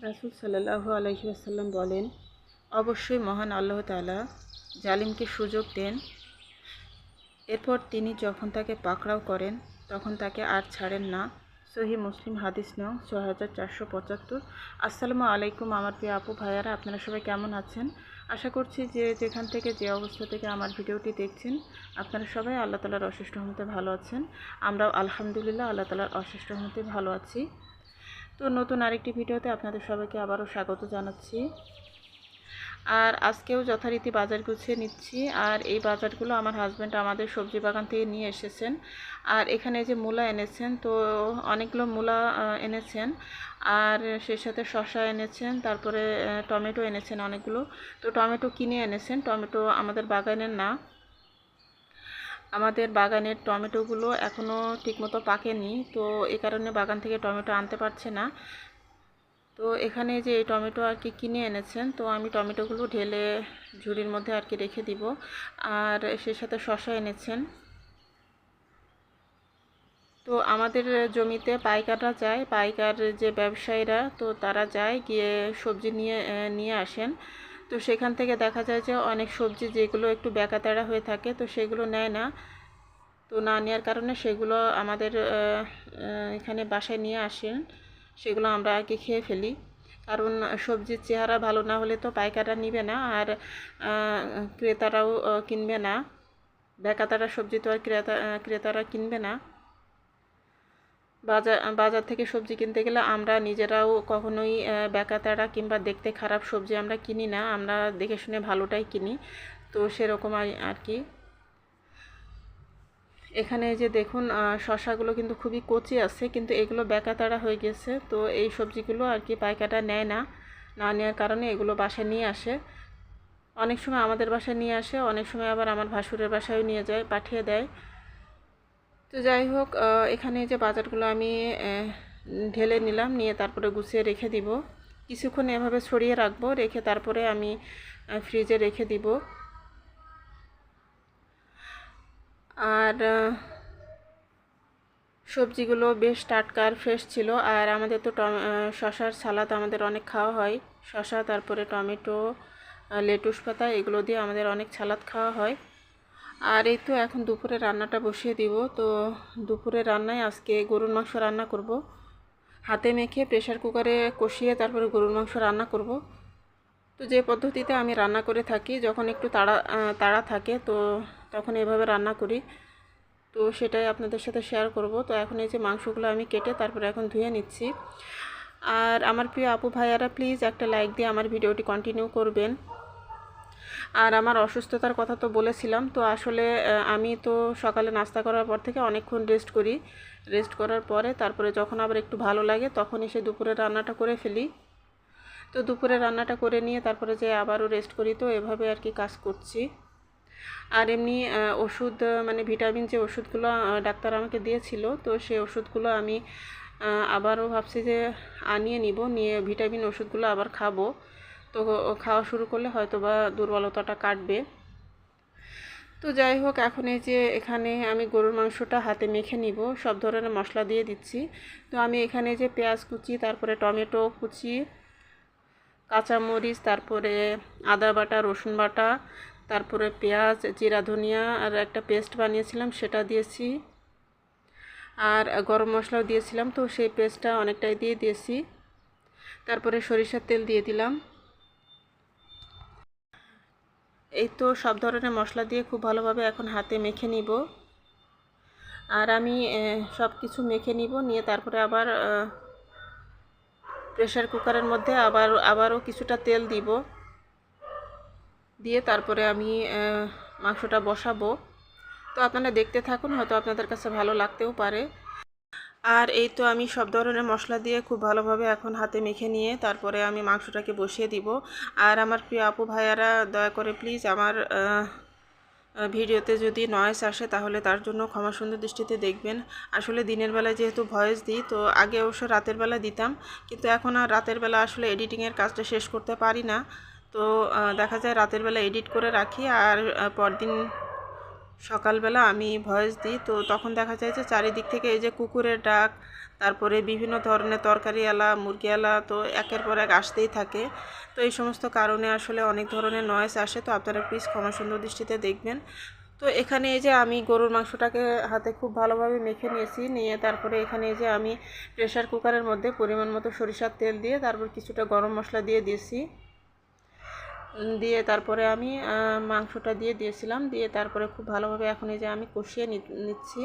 রাসূল সাল্লাল্লাহু আলাইহি ওয়াসাল্লাম বলেন, অবশ্যই মহান আল্লাহ তাআলা জালিমকে সুযোগ দেন, এরপর তিনি যখন তাকে পাকড়াও করেন তখন তাকে আর ছাড়েন না। সহিহ মুসলিম হাদিস নং 6475। আসসালামু আলাইকুম আমার প্রিয় আপু ভাইয়ারা, আপনারা সবাই কেমন আছেন? আশা করছি যে যেখান থেকে যে অবস্থা থেকে আমার ভিডিওটি দেখছেন আপনারা সবাই আল্লাহ তাআলার অশেষ রহমতে ভালো আছেন। আমরাও আলহামদুলিল্লাহ আল্লাহ তাআলার অশেষ রহমতে ভালো আছি। তো নতুন আরেকটি ভিডিওতে আপনাদের সবাইকে আবারও স্বাগত জানাচ্ছি। আর আজকেও যথারীতি বাজার গুছিয়ে নিচ্ছি। আর এই বাজারগুলো আমার হাজব্যান্ড আমাদের সবজি বাগান থেকে নিয়ে এসেছেন। আর এখানে যে মূলা এনেছেন, তো অনেকগুলো মূলা এনেছেন, আর সেই সাথে শসা এনেছেন, তারপরে টমেটো এনেছেন অনেকগুলো। তো টমেটো কিনে এনেছেন, টমেটো আমাদের বাগানের না। আমাদের বাগানের টমেটোগুলো এখনও ঠিকমতো পাকেনি, তো এই কারণে বাগান থেকে টমেটো আনতে পারছে না। তো এখানে যে এই টমেটো আর কি কিনে এনেছেন, তো আমি টমেটোগুলো ঢেলে ঝুড়ির মধ্যে আর কি রেখে দিব। আর সেই সাথে শসা এনেছেন। তো আমাদের জমিতে পাইকাররা যায়, পাইকার যে ব্যবসায়ীরা, তো তারা যায় গিয়ে সবজি নিয়ে নিয়ে আসেন। তো সেখান থেকে দেখা যায় যে অনেক সবজি যেগুলো একটু বেকাতেড়া হয়ে থাকে, তো সেগুলো নেয় না। তো না নেওয়ার কারণে সেগুলো আমাদের এখানে বাসায় নিয়ে আসেন, সেগুলো আমরা আর কি খেয়ে ফেলি। কারণ সবজির চেহারা ভালো না হলে তো পাইকাররা নিবে না, আর ক্রেতারাও কিনবে না। বেকাতারা সবজি তো আর ক্রেতারা কিনবে না। বাজার থেকে সবজি কিনতে গেলে আমরা নিজেরাও কখনোই বেকাতারা কিংবা দেখতে খারাপ সবজি আমরা কিনি না, আমরা দেখে শুনে ভালোটাই কিনি। তো সেরকম আর কি। এখানে যে দেখুন শসাগুলো কিন্তু খুবই কচি আছে, কিন্তু এগুলো বেকাতাড়া হয়ে গেছে। তো এই সবজিগুলো আর কি পাইকাররা নেয় না, না নেওয়ার কারণে এগুলো বাসায় নিয়ে আসে। অনেক সময় আমাদের বাসায় নিয়ে আসে, অনেক সময় আবার আমার ভাসুরের বাসায়ও নিয়ে যায়, পাঠিয়ে দেয়। তো যাই হোক, এখানে যে বাজারগুলো আমি ঢেলে নিলাম, নিয়ে তারপরে গুছিয়ে রেখে দিব। কিছুক্ষণ এভাবে ছড়িয়ে রাখবো, রেখে তারপরে আমি ফ্রিজে রেখে দিব। আর সবজিগুলো বেশ টাটকা আর ফ্রেশ ছিল। আর আমাদের তো শশার সালাদ আমাদের অনেক খাওয়া হয়। শশা, তারপরে টমেটো, লেটুস পাতা, এগুলো দিয়ে আমাদের অনেক সালাদ খাওয়া হয়। আর এই তো এখন দুপুরে রান্নাটা বসিয়ে দিব। তো দুপুরে রান্নায় আজকে গরুর মাংস রান্না করব। হাতে মেখে প্রেশার কুকারে কষিয়ে তারপরে গরুর মাংস রান্না করব। তো যে পদ্ধতিতে আমি রান্না করে থাকি, যখন একটু তাড়া থাকে তো তখন এভাবে রান্না করি। তো সেটাই আপনাদের সাথে শেয়ার করব। তো এখন এই যে মাংসগুলো আমি কেটে তারপরে এখন ধুয়ে নিচ্ছি। আর আমার প্রিয় আপু ভাইয়ারা, প্লিজ একটা লাইক দিয়ে আমার ভিডিওটি কন্টিনিউ করবেন। আর আমার অসুস্থতার কথা তো বলেছিলাম, তো আসলে আমি তো সকালে নাস্তা করার পর থেকে অনেকক্ষণ রেস্ট করি। রেস্ট করার পরে তারপরে যখন আবার একটু ভালো লাগে তখন এসে দুপুরে রান্নাটা করে ফেলি। তো দুপুরে রান্নাটা করে নিয়ে তারপরে যে আবারও রেস্ট করি, তো এভাবে আর কি কাজ করছি। আর এমনি ওষুধ, মানে ভিটামিন যে ওষুধগুলো ডাক্তার আমাকে দিয়েছিল, তো সেই ওষুধগুলো আমি আবারও ভাবছি যে আনিয়ে নিব, নিয়ে ভিটামিন ওষুধগুলো আবার খাবো। তো খাওয়া শুরু করলে হয়তো বা দুর্বলতাটা কাটবে। তো যাই হোক, এখন এই যে এখানে আমি গরুর মাংসটা হাতে মেখে নিব, সব ধরনের মশলা দিয়ে দিচ্ছি। তো আমি এখানে যে পেঁয়াজ কুচি, তারপরে টমেটো কুচি, কাঁচামরিচ, তারপরে আদা বাটা, রসুন বাটা, তারপরে পেঁয়াজ, জিরা, ধনিয়া আর একটা পেস্ট বানিয়েছিলাম সেটা দিয়েছি। আর গরম মশলাও দিয়েছিলাম, তো সেই পেস্টটা অনেকটাই দিয়ে দিয়েছি। তারপরে সরিষার তেল দিয়ে দিলাম। এই তো সব ধরনের মশলা দিয়ে খুব ভালোভাবে এখন হাতে মেখে নিব। আর আমি সব কিছু মেখে নিব, নিয়ে তারপরে আবার প্রেসার কুকারের মধ্যে আবারও কিছুটা তেল দিব, দিয়ে তারপরে আমি মাংসটা বসাবো। তো আপনারা দেখতে থাকুন, হয়তো আপনাদের কাছে ভালো লাগতেও পারে। আর এই তো আমি সব ধরনের মশলা দিয়ে খুব ভালোভাবে এখন হাতে মেখে নিয়ে তারপরে আমি মাংসটাকে বসিয়ে দিব। আর আমার প্রিয় আপু ভাইয়ারা, দয়া করে প্লিজ আমার ভিডিওতে যদি নয়েজ আসে তাহলে তার জন্য ক্ষমা সুন্দর দৃষ্টিতে দেখবেন। আসলে দিনের বেলায় যেহেতু ভয়েস দিই, তো আগে অবশ্য রাতের বেলা দিতাম, কিন্তু এখন আর রাতের বেলা আসলে এডিটিংয়ের কাজটা শেষ করতে পারি না। তো দেখা যায় রাতের বেলা এডিট করে রাখি, আর পরদিন সকালবেলা আমি ভয়েস দিই, তো তখন দেখা যায় যে চারিদিক থেকে এই যে কুকুরের ডাক, তারপরে বিভিন্ন ধরনের তরকারিওয়ালা মুরগিওয়ালা তো একের পর এক আসতেই থাকে। তো এই সমস্ত কারণে আসলে অনেক ধরনের নয়েজ আসে, তো আপনারা প্লিজ ক্ষমা সুন্দর দৃষ্টিতে দেখবেন। তো এখানে এই যে আমি গরুর মাংসটাকে হাতে খুব ভালোভাবে মেখে নিয়েছি, নিয়ে তারপরে এখানে এই যে আমি প্রেসার কুকারের মধ্যে পরিমাণ মতো সরিষার তেল দিয়ে তারপর কিছুটা গরম মশলা দিয়ে দিয়েছি, দিয়ে তারপরে আমি মাংসটা দিয়ে দিয়েছিলাম, দিয়ে তারপরে খুব ভালোভাবে এখন এই যে আমি কষিয়ে নিচ্ছি।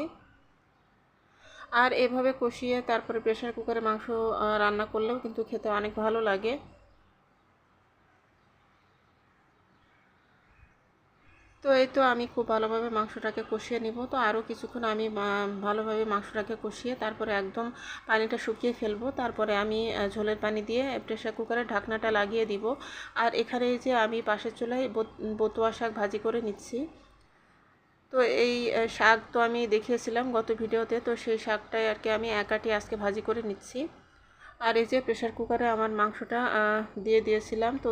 আর এভাবে কষিয়ে তারপরে প্রেসার কুকারে মাংস রান্না করলেও কিন্তু খেতে অনেক ভালো লাগে। তো এই তো আমি খুব ভালোভাবে মাংসটাকে কষিয়ে নিব। তো আরও কিছুক্ষণ আমি ভালোভাবে মাংসটাকে কষিয়ে তারপরে একদম পানিটা শুকিয়ে ফেলবো। তারপরে আমি ঝোলের পানি দিয়ে প্রেসার কুকারের ঢাকনাটা লাগিয়ে দিব। আর এখানে এই যে আমি পাশের চুলায় বতুয়া শাক ভাজি করে নিচ্ছি। তো এই শাক তো আমি দেখিয়েছিলাম গত ভিডিওতে, তো সেই শাকটাই আর কি আমি একাটি আজকে ভাজি করে নিচ্ছি। আর এই যে প্রেসার কুকারে আমার মাংসটা দিয়ে দিয়েছিলাম, তো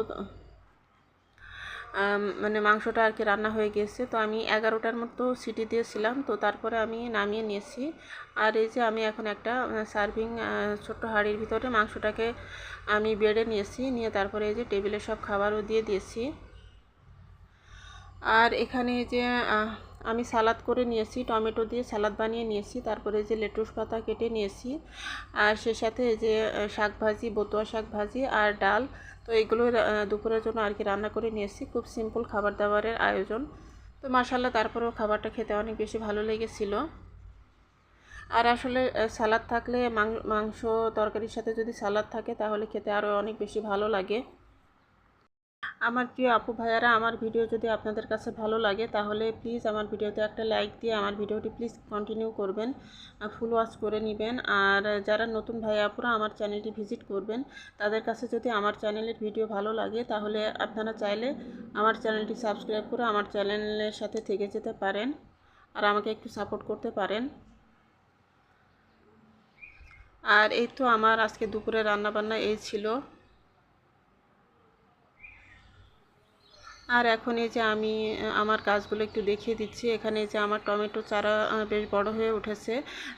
মানে মাংসটা আর কি রান্না হয়ে গেছে। তো আমি 11টার মতো সিটি দিয়েছিলাম, তো তারপরে আমি নামিয়ে নিয়েছি। আর এই যে আমি এখন একটা সার্ভিং ছোট্ট হাঁড়ির ভিতরে মাংসটাকে আমি বেড়ে নিয়েছি, নিয়ে তারপরে এই যে টেবিলে সব খাবারও দিয়ে দিয়েছি। আর এখানে যে আমি সালাদ করে নিয়েছি, টমেটো দিয়ে সালাদ বানিয়ে নিয়েছি, তারপরে যে লেটুস পাতা কেটে নিয়েছি, আর সে সাথে যে শাক ভাজি, বতুয়া শাক ভাজি আর ডাল। তো এগুলো দুপুরের জন্য আর কি রান্না করে নিয়েছি। খুব সিম্পল খাবার দাবারের আয়োজন। তো মাশাআল্লাহ তারপরেও খাবারটা খেতে অনেক বেশি ভালো লেগেছিল। আর আসলে সালাদ থাকলে মাংস তরকারির সাথে যদি সালাদ থাকে তাহলে খেতে আরও অনেক বেশি ভালো লাগে। আমার প্রিয় আপু ভাইয়ারা, আমার ভিডিও যদি আপনাদের কাছে ভালো লাগে তাহলে প্লিজ আমার ভিডিওতে একটা লাইক দিয়ে আমার ভিডিওটি প্লিজ কন্টিনিউ করবেন, ফুল ওয়াচ করে নেবেন। আর যারা নতুন ভাই আপুরা আমার চ্যানেলটি ভিজিট করবেন, তাদের কাছে যদি আমার চ্যানেলের ভিডিও ভালো লাগে তাহলে আপনারা চাইলে আমার চ্যানেলটি সাবস্ক্রাইব করে আমার চ্যানেলের সাথে থেকে যেতে পারেন আর আমাকে একটু সাপোর্ট করতে পারেন। আর এই তো আমার আজকে দুপুরে রান্নাবান্না এই ছিল। আর এখন এই যে আমি আমার গাছগুলো একটু দেখিয়ে দিচ্ছি। এখানে যে আমার টমেটো চারা বেশ বড় হয়ে উঠেছে।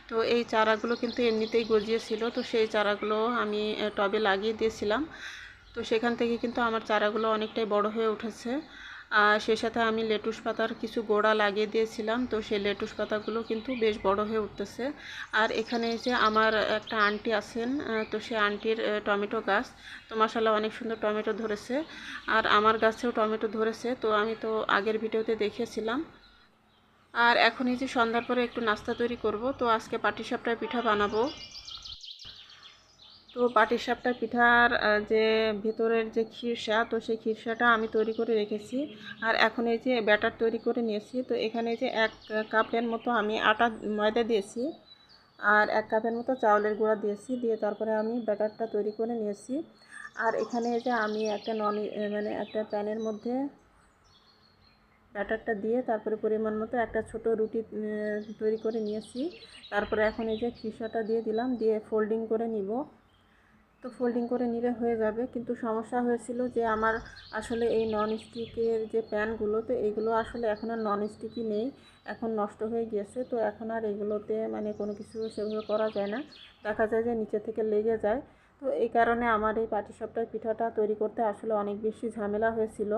তো এই চারাগুলো কিন্তু এমনিতেই গজিয়েছিল, তো সেই চারাগুলো আমি টবে লাগিয়ে দিয়েছিলাম। তো সেখান থেকে কিন্তু আমার চারাগুলো অনেকটাই বড় হয়ে উঠেছে। আর সেই সাথে আমি লেটুস পাতার কিছু গোড়া লাগিয়ে দিয়েছিলাম, তো সেই লেটুস পাতাগুলো কিন্তু বেশ বড় হয়ে উঠতেছে। আর এখানে যে আমার একটা আন্টি আছেন, তো সেই আন্টির টমেটো গাছ, তো মাশাআল্লাহ অনেক সুন্দর টমেটো ধরেছে। আর আমার গাছেও টমেটো ধরেছে, তো আমি তো আগের ভিডিওতে দেখিয়েছিলাম। আর এখন এই যে সন্ধ্যার পরে একটু নাস্তা তৈরি করব, তো আজকে পাটিসাপটার পিঠা বানাবো। তো পাটিসাপটা পিঠার যে ভেতরের যে খিরসা, তো সেই খিরসাটা আমি তৈরি করে রেখেছি। আর এখন এই যে ব্যাটার তৈরি করে নিয়েছি। তো এখানে যে 1 কাপের মতো আমি ময়দা দিয়েছি, আর 1 কাপের মতো চাউলের গুঁড়া দিয়েছি, দিয়ে তারপরে আমি ব্যাটারটা তৈরি করে নিয়েছি। আর এখানে যে আমি একটা মানে একটা প্যানের মধ্যে ব্যাটারটা দিয়ে তারপরে পরিমাণ মতো একটা ছোট রুটি তৈরি করে নিয়েছি। তারপরে এখন এই যে খিরসাটা দিয়ে দিলাম, দিয়ে ফোল্ডিং করে নিব। তো ফোল্ডিং করে নিলে হয়ে যাবে, কিন্তু সমস্যা হয়েছিল যে আমার আসলে এই ননস্টিকের যে প্যানগুলো, তো এইগুলো আসলে এখন আর ননস্টিকই নেই, এখন নষ্ট হয়ে গিয়েছে। তো এখন আর এগুলোতে মানে কোনো কিছু সেভাবে করা যায় না, দেখা যায় যে নিচে থেকে লেগে যায়। তো এই কারণে আমার এই পাটিসাপটার পিঠাটা তৈরি করতে আসলে অনেক বেশি ঝামেলা হয়েছিল।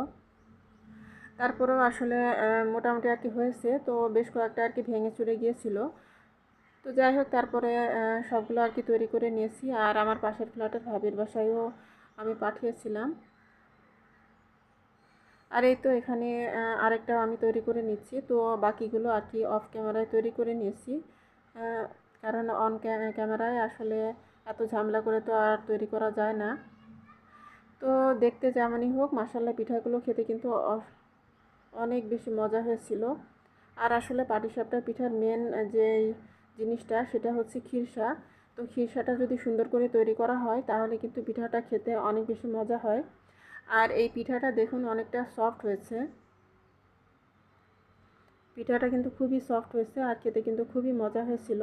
তারপরেও আসলে মোটামুটি আর কি হয়েছে, তো বেশ কয়েকটা আর কি ভেঙে চুরে গিয়েছিল। তো যাই হোক, তারপরে সবগুলো আর কি তৈরি করে নিয়েছি। আর আমার পাশের ফ্ল্যাটের ভাবির বাসায়ও আমি পাঠিয়েছিলাম। আর এই তো এখানে আরেকটাও আমি তৈরি করে নিচ্ছি। তো বাকিগুলো আর কি অফ ক্যামেরায় তৈরি করে নিয়েছি, কারণ অন ক্যামেরায় আসলে এত ঝামেলা করে তো আর তৈরি করা যায় না। তো দেখতে যেমনই হোক, মাশাআল্লাহ পিঠাগুলো খেতে কিন্তু অনেক বেশি মজা হয়েছিল। আর আসলে পাটিসাপটা পিঠার মেন যে জিনিসটা সেটা হচ্ছে খিরসা। তো খিরসাটা যদি সুন্দর করে তৈরি করা হয় তাহলে কিন্তু পিঠাটা খেতে অনেক বেশি মজা হয়। আর এই পিঠাটা দেখুন অনেকটা সফট হয়েছে, পিঠাটা কিন্তু খুবই সফট হয়েছে আর খেতে কিন্তু খুবই মজা হয়েছিল।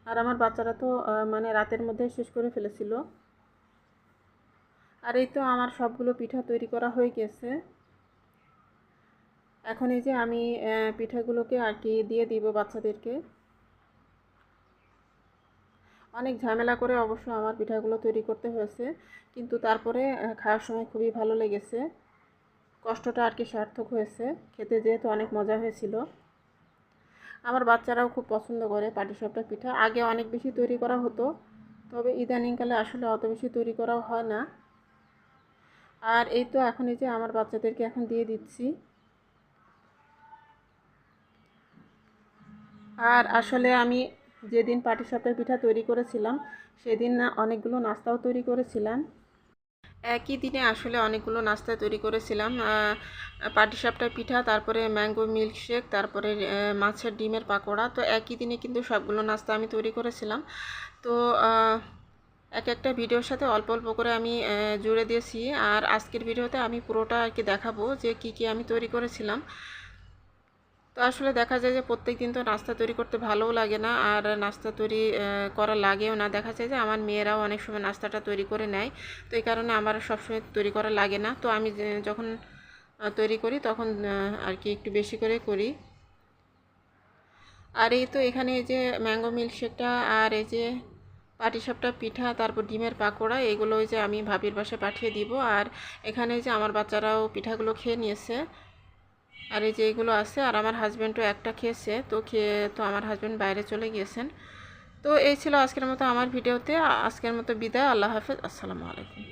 আর আমার বাচ্চারা তো মানে রাতের মধ্যে শেষ করে ফেলেছিল। আর এই তো আমার সবগুলো পিঠা তৈরি করা হয়ে গেছে। এখন এই যে আমি পিঠাগুলোকে আর কি দিয়ে দিব বাচ্চাদেরকে। অনেক ঝামেলা করে অবশ্য আমার পিঠাগুলো তৈরি করতে হয়েছে, কিন্তু তারপরে খাওয়ার সময় খুবই ভালো লেগেছে। কষ্টটা আর কি সার্থক হয়েছে, খেতে যেহেতু অনেক মজা হয়েছিল। আমার বাচ্চারাও খুব পছন্দ করে পাটিসাপটা পিঠা। আগে অনেক বেশি তৈরি করা হতো, তবে ইদানিংকালে আসলে অত বেশি তৈরি করাও হয় না। আর এই তো এখন এই যে আমার বাচ্চাদেরকে এখন দিয়ে দিচ্ছি। আর আসলে আমি যেদিন পাটিসাপটা পিঠা তৈরি করেছিলাম সেদিন না অনেকগুলো নাস্তাও তৈরি করেছিলাম। একই দিনে আসলে অনেকগুলো নাস্তা তৈরি করেছিলাম। পাটিসাপটা পিঠা, তারপরে ম্যাঙ্গো মিল্কশেক, তারপরে মাছের ডিমের পাকোড়া। তো একই দিনে কিন্তু সবগুলো নাস্তা আমি তৈরি করেছিলাম। তো এক একটা ভিডিওর সাথে অল্প অল্প করে আমি জুড়ে দিয়েছি। আর আজকের ভিডিওতে আমি পুরোটা আর কি দেখাবো যে কি কি আমি তৈরি করেছিলাম। তো আসলে দেখা যায় যে প্রত্যেক দিন তো নাস্তা তৈরি করতে ভালোও লাগে না, আর নাস্তা তৈরি করা লাগেও না। দেখা যায় যে আমার মেয়েরাও অনেক সময় নাস্তাটা তৈরি করে নেয়, তো এই কারণে আমার সবসময় তৈরি করা লাগে না। তো আমি যখন তৈরি করি তখন আর কি একটু বেশি করে করি। আর এই তো এখানে এই যে ম্যাঙ্গো মিল্কশেকটা, আর এই যে পাটিসাপটা পিঠা, তারপর ডিমের পাকোড়া, এগুলো ওই যে আমি ভাবির বাসায় পাঠিয়ে দিব। আর এখানে যে আমার বাচ্চারাও পিঠাগুলো খেয়ে নিয়েছে। আর এই যে এগুলো আছে, আর আমার হাজব্যান্ডও একটা খেয়েছে। তো খেয়ে তো আমার হাজব্যান্ড বাইরে চলে গিয়েছেন। তো এই ছিল আজকের মতো আমার ভিডিওতে। আজকের মতো বিদায়। আল্লাহ হাফেজ, আসসালামু আলাইকুম।